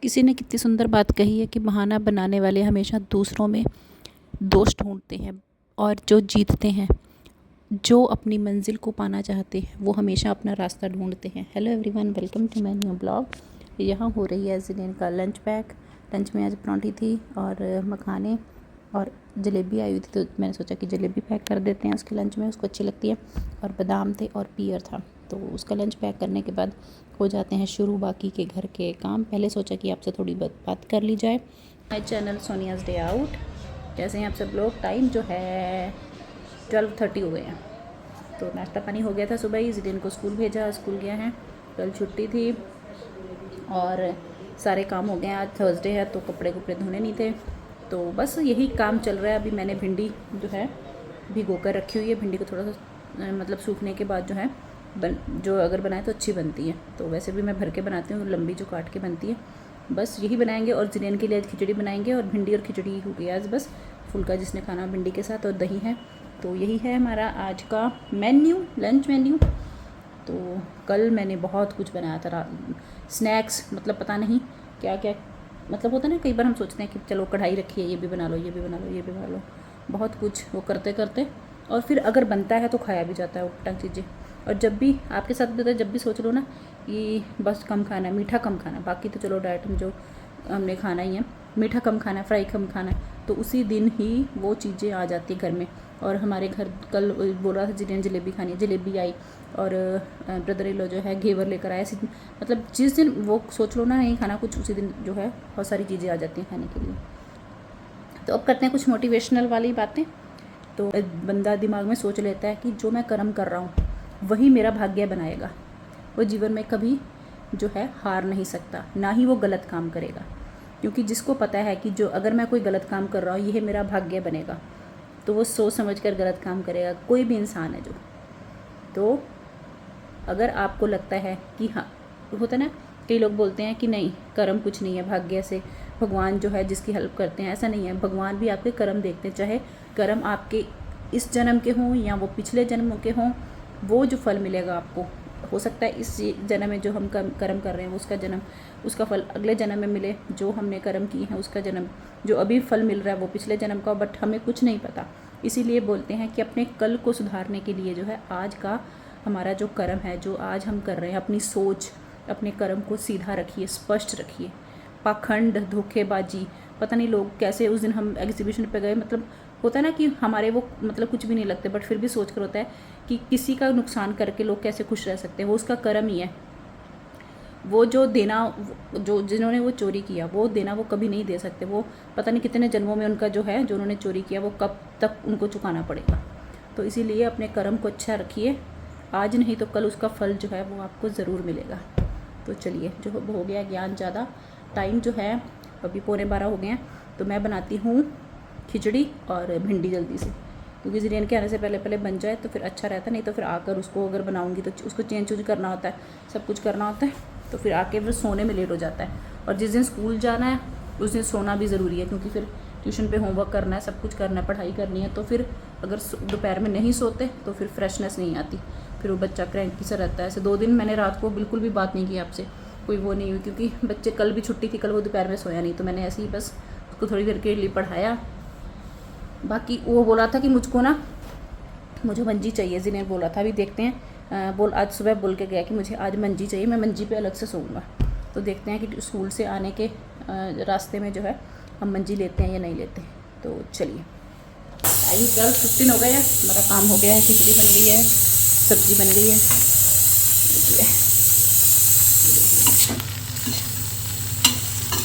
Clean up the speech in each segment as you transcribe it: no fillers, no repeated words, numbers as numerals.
किसी ने कितनी सुंदर बात कही है कि बहाना बनाने वाले हमेशा दूसरों में दोष ढूंढते हैं और जो जीतते हैं, जो अपनी मंजिल को पाना चाहते हैं, वो हमेशा अपना रास्ता ढूंढते हैं। Hello everyone, welcome to my new blog. यहाँ हो रही है ज़िलेन का लंच पैक। लंच में आज परांठी थी और मखाने और जलेबी आई हुई थी, तो मैंने सोचा कि जलेबी पैक कर देते हैं उसके लंच में, उसको अच्छी लगती है। और बादाम थे और पियर था, तो उसका लंच पैक करने के बाद हो जाते हैं शुरू बाकी के घर के काम। पहले सोचा कि आपसे थोड़ी बहुत बात कर ली जाए। My channel Sonia's day out. जैसे हैं आप सब लोग, टाइम जो है 12:30 हो गए हैं। तो नाश्ता पानी हो गया था सुबह ही। ज़िलेन को स्कूल भेजा, स्कूल गया है, कल छुट्टी थी और सारे काम हो गए हैं। आज थर्सडे है तो कपड़े धोने नहीं थे, तो बस यही काम चल रहा है। अभी मैंने भिंडी जो है भिगो कर रखी हुई है। भिंडी को थोड़ा सा मतलब सूखने के बाद जो है जो अगर बनाए तो अच्छी बनती है। तो वैसे भी मैं भर के बनाती हूँ, लंबी जो काट के बनती है। बस यही बनाएंगे और ज़िलेन के लिए खिचड़ी बनाएंगे और भिंडी और खिचड़ी हो गई आज। बस फुल्का जिसने खाना भिंडी के साथ और दही है। तो यही है हमारा आज का मेन्यू, लंच मेन्यू। तो कल मैंने बहुत कुछ बनाया था स्नैक्स, मतलब पता नहीं क्या क्या, मतलब होता है ना, कई बार हम सोचते हैं कि चलो कढ़ाई रखी है, ये भी बना लो, ये भी बना लो, ये भी बना लो, बहुत कुछ वो करते करते, और फिर अगर बनता है तो खाया भी जाता है उल्टा चीज़ें। और जब भी आपके साथ भी होता है, जब भी सोच लो ना कि बस कम खाना है, मीठा कम खाना, बाकी तो चलो डाइट में जो हमने खाना ही है, मीठा कम खाना है, फ्राई कम खाना है, तो उसी दिन ही वो चीज़ें आ जाती हैं घर में। और हमारे घर कल बोल रहा था ज़िलेन जलेबी खानी है, जलेबी आई और ब्रदर इन लॉ जो है घेवर लेकर आए। मतलब जिस दिन वो सोच लो ना नहीं खाना कुछ, उसी दिन जो है बहुत सारी चीज़ें आ जाती हैं खाने के लिए। तो अब करते हैं कुछ मोटिवेशनल वाली बातें। तो बंदा दिमाग में सोच लेता है कि जो मैं कर्म कर रहा हूँ वही मेरा भाग्य बनाएगा। वो जीवन में कभी जो है हार नहीं सकता, ना ही वो गलत काम करेगा, क्योंकि जिसको पता है कि जो अगर मैं कोई गलत काम कर रहा हूँ यह मेरा भाग्य बनेगा, तो वो सोच समझ कर गलत काम करेगा। कोई भी इंसान है जो, तो अगर आपको लगता है कि हाँ, होता है ना, कई लोग बोलते हैं कि नहीं कर्म कुछ नहीं है, भाग्य से भगवान जो है जिसकी हेल्प करते हैं, ऐसा नहीं है। भगवान भी आपके कर्म देखते हैं, चाहे कर्म आपके इस जन्म के हों या वो पिछले जन्मों के हों, वो जो फल मिलेगा आपको, हो सकता है इस जन्म में जो हम कर्म कर रहे हैं उसका जन्म, उसका फल अगले जन्म में मिले। जो हमने कर्म किए हैं उसका जन्म, जो अभी फल मिल रहा है वो पिछले जन्म का, बट हमें कुछ नहीं पता। इसीलिए बोलते हैं कि अपने कल को सुधारने के लिए जो है आज का हमारा जो कर्म है, जो आज हम कर रहे हैं, अपनी सोच, अपने कर्म को सीधा रखिए, स्पष्ट रखिए। पाखंड, धोखेबाजी, पता नहीं लोग कैसे, उस दिन हम एग्जीबिशन पे गए, मतलब होता है ना कि हमारे वो मतलब कुछ भी नहीं लगते, बट फिर भी सोच कर होता है कि किसी का नुकसान करके लोग कैसे खुश रह सकते हैं। वो उसका कर्म ही है। वो जो देना, जो जिन्होंने वो चोरी किया वो देना वो कभी नहीं दे सकते। वो पता नहीं कितने जन्मों में उनका जो है, जो उन्होंने चोरी किया वो कब तक उनको चुकाना पड़ेगा। तो इसीलिए अपने कर्म को अच्छा रखिए, आज नहीं तो कल उसका फल जो है वो आपको ज़रूर मिलेगा। तो चलिए, जो हो गया ज्ञान ज़्यादा, टाइम जो है अभी 11:15 हो गए हैं, तो मैं बनाती हूँ खिचड़ी और भिंडी जल्दी से, क्योंकि ज़िलेन के आने से पहले पहले बन जाए तो फिर अच्छा रहता, नहीं तो फिर आकर उसको अगर बनाऊँगी तो उसको चेंज करना होता है, सब कुछ करना होता है, तो फिर आके फिर सोने में लेट हो जाता है। और जिस दिन स्कूल जाना है उस दिन सोना भी ज़रूरी है, क्योंकि फिर ट्यूशन पे होमवर्क करना है, सब कुछ करना है, पढ़ाई करनी है। तो फिर अगर दोपहर में नहीं सोते तो फिर फ्रेशनेस नहीं आती, फिर वो बच्चा क्रैंकी सा रहता है। ऐसे 2 दिन मैंने रात को बिल्कुल भी बात नहीं की आपसे, कोई वो नहीं हुई, क्योंकि बच्चे कल भी छुट्टी थी, कल वो दोपहर में सोया नहीं, तो मैंने ऐसे ही बस उसको थोड़ी देर के लिए पढ़ाया। बाकी वो बोला था कि मुझे मंजी चाहिए, ज़िलेन बोला था, अभी देखते हैं। आज सुबह बोल के गया कि मुझे आज मंजी चाहिए, मैं मंजी पे अलग से सोऊंगा। तो देखते हैं कि स्कूल से आने के रास्ते में जो है हम मंजी लेते हैं या नहीं लेते। तो चलिए, टाइम 12:15 हो गया है, हमारा काम हो गया है, खिचड़ी बन गई है, सब्जी बन गई है।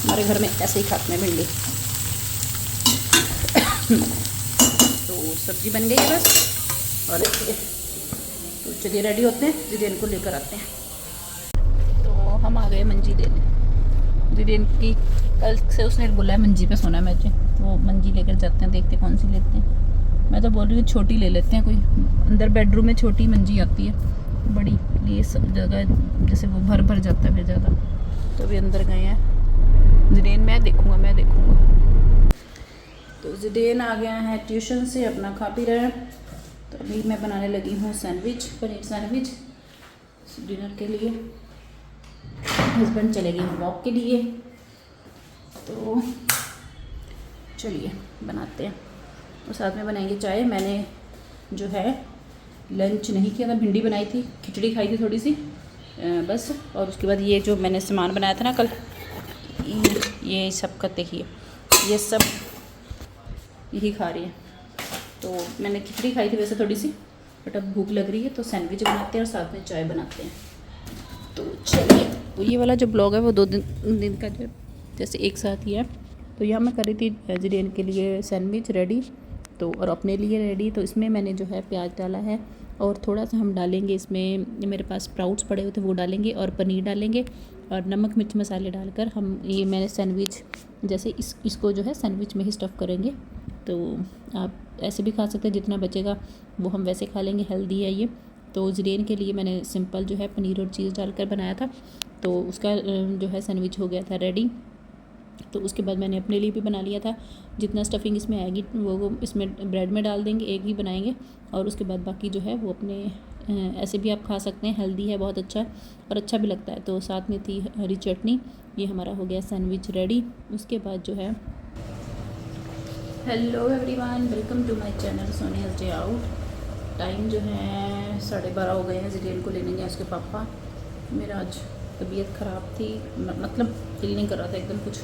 हमारे घर में ऐसे ही खाते हैं भिंडी। तो सब्जी बन गई है बस, और तो चलिए रेडी होते हैं, ज़िलेन को लेकर आते हैं। तो हम आ गए मंजी लेने। ज़िलेन की कल से उसने बोला है मंजी पे सोना है मैच, तो मंजी लेकर जाते हैं, देखते कौन सी लेते हैं। मैं तो बोल रही हूँ छोटी ले लेते हैं, कोई अंदर बेडरूम में छोटी मंजी आती है, बड़ी ये सब जगह जैसे वो भर जाता है फिर ज़्यादा। तो अभी अंदर गए हैं ज़िलेन, मैं देखूँगा। तो ज़िलेन आ गया है ट्यूशन से, अपना खा पी रहा है। तो अभी मैं बनाने लगी हूँ सैंडविच, पनीर सैंडविच डिनर के लिए। हस्बैंड चले गए वॉक के लिए, तो चलिए बनाते हैं और साथ में बनाएंगे चाय। मैंने जो है लंच नहीं किया था, भिंडी बनाई थी, खिचड़ी खाई थी थोड़ी सी बस। और उसके बाद ये जो मैंने सामान बनाया था ना कल, ये सब का देखिए, ये सब यही खा रही है। तो मैंने खिचड़ी खाई थी वैसे थोड़ी सी, बट अब भूख लग रही है तो सैंडविच बनाते हैं और साथ में चाय बनाते हैं। तो चलिए, तो ये वाला जो ब्लॉग है वो 2 दिन का जो जैसे एक साथ ही है। तो यहाँ मैं कर रही थी वेजिटेरियन के लिए सैंडविच रेडी, तो और अपने लिए रेडी। तो इसमें मैंने जो है प्याज डाला है और थोड़ा सा हम डालेंगे इसमें, मेरे पास स्प्राउट्स पड़े हुए थे वो डालेंगे और पनीर डालेंगे और नमक मिर्च मसाले डालकर हम ये मैंने सैंडविच जैसे इसको जो है सैंडविच में ही स्टफ़ करेंगे। तो आप ऐसे भी खा सकते हैं, जितना बचेगा वो हम वैसे खा लेंगे, हेल्दी है ये। तो वेजिटेरियन के लिए मैंने सिंपल जो है पनीर और चीज़ डालकर बनाया था, तो उसका जो है सैंडविच हो गया था रेडी। तो उसके बाद मैंने अपने लिए भी बना लिया था, जितना स्टफिंग इसमें आएगी वो इसमें ब्रेड में डाल देंगे, एक ही बनाएंगे। और उसके बाद बाकी जो है वो अपने ऐसे भी आप खा सकते हैं, हेल्दी है, बहुत अच्छा और अच्छा भी लगता है। तो साथ में थी हरी चटनी। ये हमारा हो गया सैंडविच रेडी। उसके बाद जो है, hello everyone, welcome to my channel Sonia's day out. Time जो है 12:30 हो गए हैं। जिलेन को लेने गए उसके पापा। मेरा आज तबीयत ख़राब थी, मतलब दिल नहीं कर रहा था एकदम, कुछ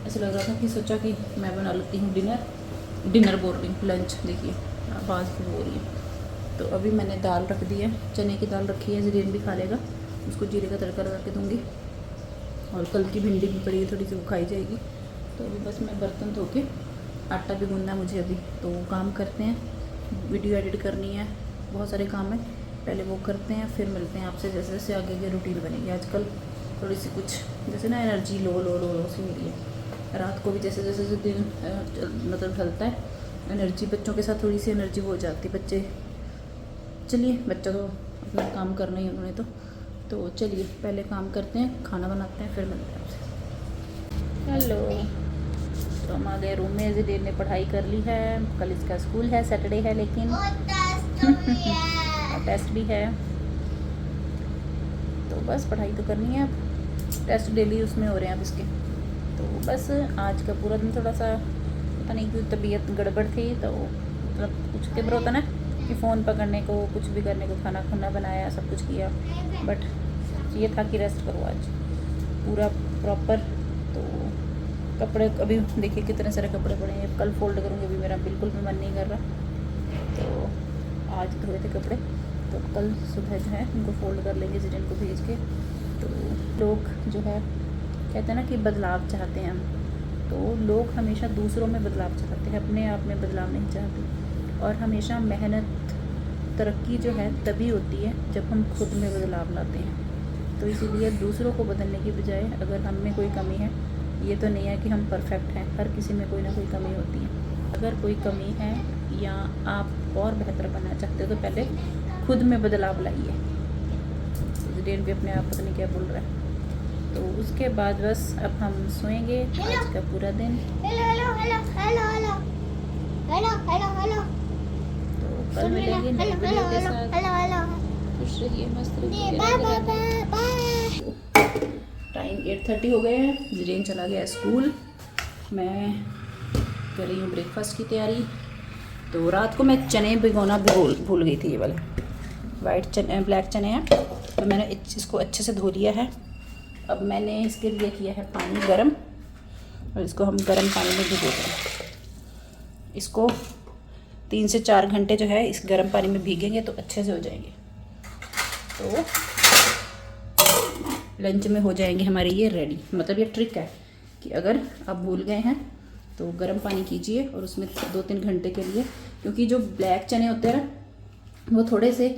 ऐसा लग रहा था कि सोचा कि मैं बना लेती हूँ डिनर बोल रही हूँ, लंच। देखिए आवाज़ भी हो रही है। तो अभी मैंने दाल रख दी है, चने की दाल रखी है, जिलेन भी खा लेगा। उसको जीरे का तड़का लगा के दूँगी और कल की भिंडी भी पड़ी है थोड़ी सी, वो खाई जाएगी। तो अभी बस मैं बर्तन धो के, आटा भी गूंदना मुझे अभी, तो काम करते हैं। वीडियो एडिट करनी है, बहुत सारे काम है, पहले वो करते हैं फिर मिलते हैं आपसे। जैसे जैसे आगे की रूटीन बनेगी। आजकल थोड़ी सी कुछ जैसे ना एनर्जी लो सी मिली है। रात को भी जैसे जैसे दिन मतलब ढलता है, एनर्जी बच्चों के साथ थोड़ी सी एनर्जी हो जाती है। बच्चे, चलिए बच्चा तो अपना काम करना ही है उन्होंने तो चलिए पहले काम करते हैं, खाना बनाते हैं, फिर मिलते हैं आपसे। हेलो, तो हम आ गए रूम में। जिलेन ने पढ़ाई कर ली है, कल इसका स्कूल है, सैटरडे है, लेकिन टेस्ट भी है। तो बस पढ़ाई तो करनी है, अब टेस्ट डेली उसमें हो रहे हैं अब इसके। तो बस आज का पूरा दिन थोड़ा सा पता नहीं क्यों तबीयत गड़बड़ थी। तो मतलब कुछ तिब्र होता ना कि फ़ोन पकड़ने को, कुछ भी करने को, खाना खुना बनाया, सब कुछ किया, बट ये था कि रेस्ट करो आज पूरा प्रॉपर। तो कपड़े अभी देखिए कितने सारे कपड़े पड़े हैं, कल फोल्ड करूँगी, अभी मेरा बिल्कुल भी मन नहीं कर रहा। तो आज धोए थे कपड़े, तो कल सुबह जो है उनको फोल्ड कर लेंगे जिलेन को भेज के। तो लोग जो है कहते हैं ना कि बदलाव चाहते हैं हम, तो लोग हमेशा दूसरों में बदलाव चाहते हैं, अपने आप में बदलाव नहीं चाहते। और हमेशा मेहनत, तरक्की जो है तभी होती है जब हम खुद में बदलाव लाते हैं। तो इसीलिए दूसरों को बदलने की बजाय, अगर हम में कोई कमी है, ये तो नहीं है कि हम परफेक्ट हैं, हर किसी में कोई ना कोई कमी होती है। अगर कोई कमी है या आप और बेहतर बनना चाहते हो तो पहले खुद में बदलाव लाइए। जिलेन भी अपने आप पता नहीं क्या बोल रहा है। तो उसके बाद बस अब हम सोएंगे आज का पूरा दिन। तो कल मिलेंगे नई वीडियो के साथ। खुश रहिए, मस्त रहिए। टाइम 8:30 हो गए हैं। जिलेन चला गया स्कूल, मैं कर रही हूँ ब्रेकफास्ट की तैयारी। तो रात को मैं चने भिगोना भूल गई थी। ये वाले वाइट चने, ब्लैक चने हैं, तो मैंने इसको अच्छे से धो लिया है। अब मैंने इसके लिए किया है पानी गरम, और इसको हम गरम पानी में भिगो दें। इसको 3 से 4 घंटे जो है इस गरम पानी में भीगेंगे तो अच्छे से हो जाएंगे। तो लंच में हो जाएंगे हमारे ये रेडी। मतलब ये ट्रिक है कि अगर आप भूल गए हैं तो गर्म पानी कीजिए और उसमें 2-3 घंटे के लिए, क्योंकि जो ब्लैक चने होते हैं ना वो थोड़े से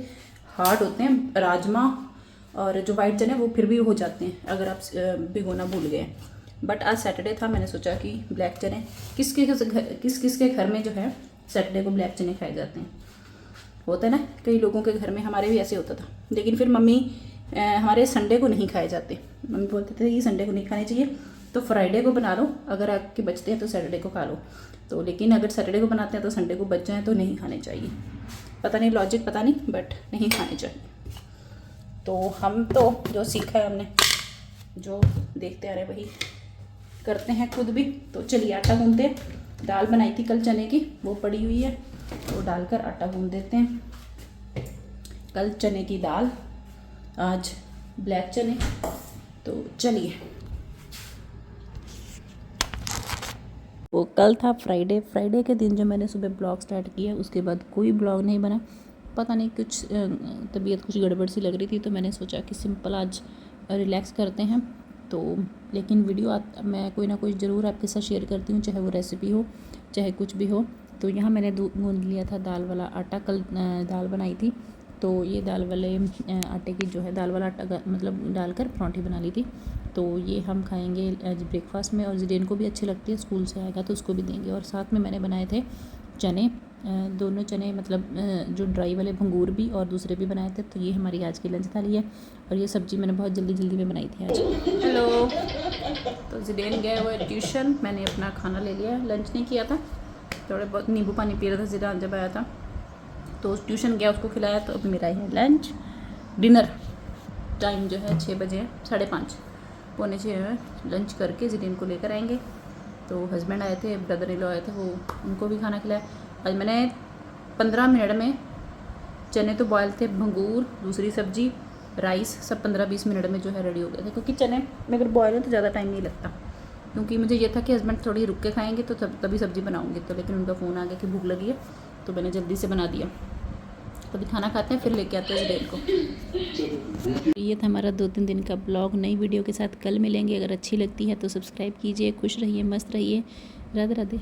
हार्ड होते हैं, राजमा, और जो वाइट चने वो फिर भी हो जाते हैं अगर आप भिगोना भूल गए। बट आज सैटरडे था, मैंने सोचा कि ब्लैक चने किस किस के घर में जो है सैटरडे को ब्लैक चने खाए जाते हैं। होता है ना कई लोगों के घर में, हमारे भी ऐसे होता था। लेकिन फिर मम्मी हमारे संडे को नहीं खाए जाते, मम्मी बोलते थे कि संडे को नहीं खाने चाहिए, तो फ्राइडे को बना लो, अगर आपके बचते हैं तो सैटरडे को खा लो। तो लेकिन अगर सैटरडे को बनाते हैं तो संडे को बच जाएँ तो नहीं खाने चाहिए। पता नहीं लॉजिक, पता नहीं, बट नहीं खाने चाहिए। तो हम तो जो सीखा है हमने, जो देखते आ रहे वही करते हैं खुद भी। तो चलिए आटा गूंदते हैं। दाल बनाई थी कल चने की, वो पड़ी हुई है, वो डालकर आटा गूंद देते हैं। कल चने की दाल, आज ब्लैक चने। तो चलिए, वो कल था फ्राइडे के दिन जो मैंने सुबह ब्लॉग स्टार्ट किया, उसके बाद कोई ब्लॉग नहीं बना। पता नहीं, कुछ तबीयत कुछ गड़बड़ सी लग रही थी, तो मैंने सोचा कि सिंपल आज रिलैक्स करते हैं। तो लेकिन वीडियो मैं कोई ना कोई ज़रूर आपके साथ शेयर करती हूँ, चाहे वो रेसिपी हो चाहे कुछ भी हो। तो यहाँ मैंने गूंद लिया था दाल वाला आटा, कल दाल बनाई थी। तो ये दाल वाले आटे की जो है, दाल वाला आटा मतलब डालकर परांठी बना ली थी। तो ये हम खाएंगे आज ब्रेकफास्ट में, और जिडेन को भी अच्छी लगती है, स्कूल से आएगा तो उसको भी देंगे। और साथ में मैंने बनाए थे चने, दोनों चने मतलब जो ड्राई वाले भंगूर भी और दूसरे भी बनाए थे। तो ये हमारी आज की लंच थाली है, और ये सब्ज़ी मैंने बहुत जल्दी में बनाई थी आज। हेलो, तो जिडेन गया हुआ है ट्यूशन, मैंने अपना खाना ले लिया, लंच नहीं किया था, थोड़ा बहुत नींबू पानी पी रहा था जिडेन जब आया था। तो ट्यूशन गया, उसको खिलाया। तो अब मेरा है लंच, डिनर टाइम जो है 6 बजे है, 5:30 पौने 6 है। लंच करके जिडेन को लेकर आएंगे। तो हस्बैंड आए थे, ब्रदर इन लॉ आए थे, वो उनको भी खाना खिलाया। आज मैंने 15 मिनट में चने तो बॉयल थे, भंगूर, दूसरी सब्जी, राइस, सब 15-20 मिनट में जो है रेडी हो गए थे। क्योंकि चने में अगर बॉयल हो तो ज़्यादा टाइम नहीं लगता, क्योंकि मुझे ये था कि हस्बैंड थोड़ी रुक के खाएंगे तो तभी सब्ज़ी बनाऊंगी। तो लेकिन उनका फ़ोन आ गया कि भूख लगी है, तो मैंने जल्दी से बना दिया। तभी खाना खाते हैं, फिर लेके आते हैं जिडेन को। ये था हमारा 2-3 दिन का ब्लॉग। नई वीडियो के साथ कल मिलेंगे। अगर अच्छी लगती है तो सब्सक्राइब कीजिए। खुश रहिए, मस्त रहिए। राधे राधे।